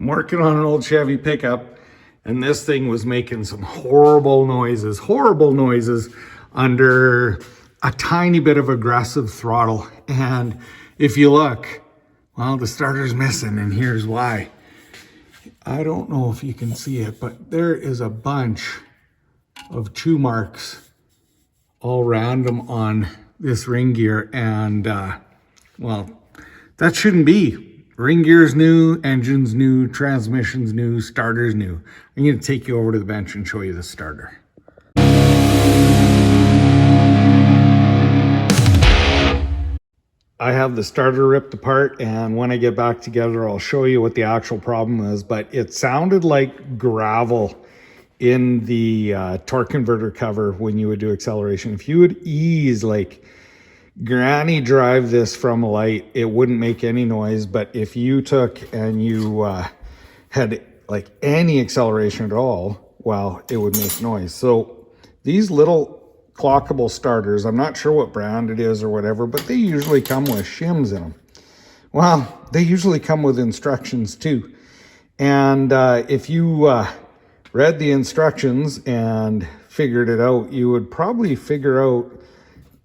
I'm working on an old Chevy pickup, and this thing was making some horrible noises under a tiny bit of aggressive throttle. And if you look, well, the starter's missing, and here's why. I don't know if you can see it, but there is a bunch of chew marks all random on this ring gear, and well, that shouldn't be. Ring gear's new, engine's new, transmission's new, starter's new. I'm going to take you over to the bench and show you the starter. I have the starter ripped apart, and when I get back together, I'll show you what the actual problem is, but it sounded like gravel in the torque converter cover when you would do acceleration. If you would ease, like granny drive this from a light, it wouldn't make any noise. But if you took and you had like any acceleration at all, well, it would make noise. So these little clockable starters, I'm not sure what brand it is or whatever, but they usually come with shims in them. Well, they usually come with instructions too. And if you read the instructions and figured it out, you would probably figure out,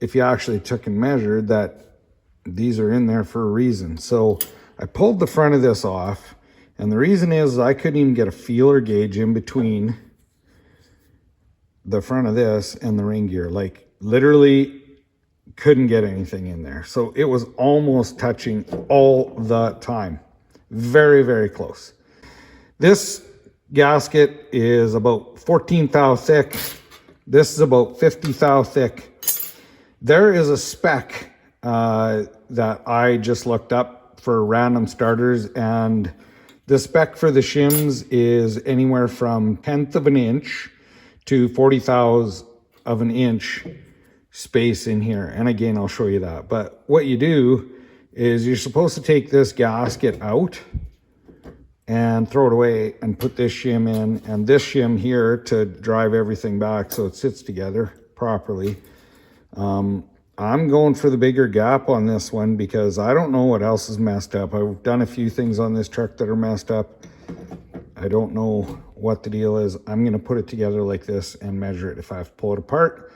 if you actually took and measured, that these are in there for a reason. So I pulled the front of this off, and the reason is I couldn't even get a feeler gauge in between the front of this and the ring gear. Like literally couldn't get anything in there. So it was almost touching all the time. Very, very close. This gasket is about 14 thou thick. This is about 50 thou thick. There is a spec that I just looked up for random starters, and the spec for the shims is anywhere from 1/10 of an inch to 40 thous of an inch space in here. And again, I'll show you that. But what you do is you're supposed to take this gasket out and throw it away and put this shim in, and this shim here to drive everything back so it sits together properly. I'm going for the bigger gap on this one because I don't know what else is messed up. I've done a few things on this truck that are messed up. I don't know what the deal is. I'm going to put it together like this and measure it. If I have to pull it apart,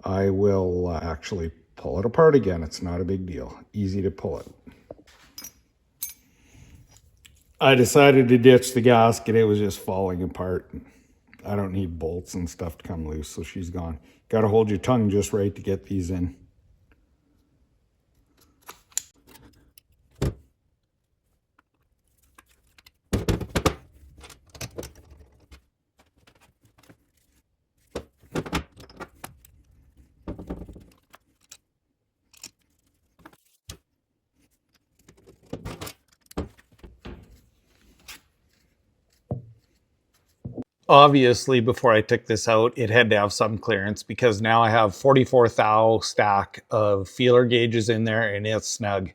I will actually pull it apart again. It's not a big deal. Easy to pull it. I decided to ditch the gasket. It was just falling apart. I don't need bolts and stuff to come loose, so she's gone. Got to hold your tongue just right to get these in. Obviously, before I took this out, it had to have some clearance because now I have 44 thou stack of feeler gauges in there and it's snug.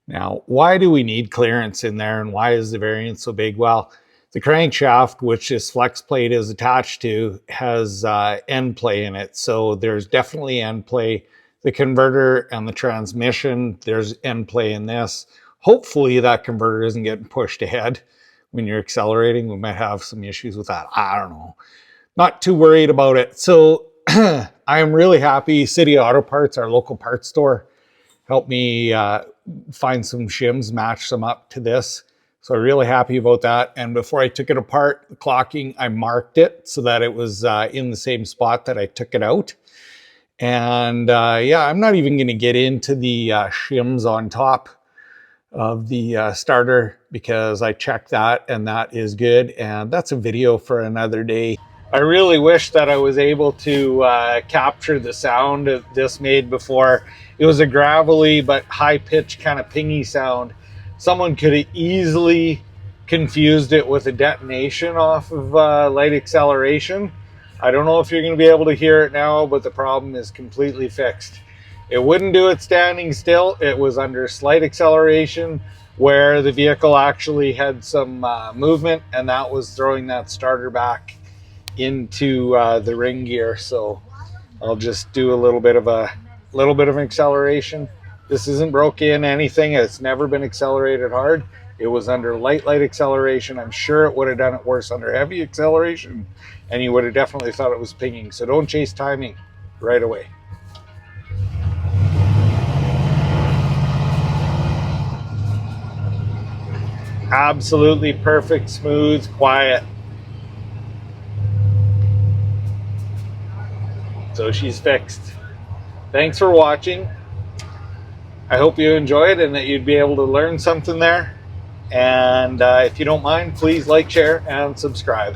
Now, why do we need clearance in there and why is the variance so big? Well, the crankshaft, which this flex plate is attached to, has end play in it. So there's definitely end play. The converter and the transmission, there's end play in this. Hopefully that converter isn't getting pushed ahead. When you're accelerating, we might have some issues with that. I don't know. Not too worried about it. So I am really happy. City Auto Parts, our local parts store, helped me find some shims, match them up to this. So I'm really happy about that. And before I took it apart, the clocking, I marked it so that it was in the same spot that I took it out. And yeah, I'm not even going to get into the shims on top of the starter because I checked that and that is good, and that's a video for another day. I really wish that I was able to capture the sound that this made before. It was a gravelly but high-pitched kind of pingy sound. Someone could have easily confused it with a detonation off of light acceleration. I don't know if you're going to be able to hear it now, but the problem is completely fixed. It wouldn't do it standing still. It was under slight acceleration where the vehicle actually had some movement, and that was throwing that starter back into the ring gear. So I'll just do a little bit of an acceleration. This isn't broke in anything. It's never been accelerated hard. It was under light acceleration. I'm sure it would have done it worse under heavy acceleration, and you would have definitely thought it was pinging. So don't chase timing right away. Absolutely perfect, smooth, quiet. So she's fixed. Thanks for watching. I hope you enjoyed and that you'd be able to learn something there. And if you don't mind, please like, share, and subscribe.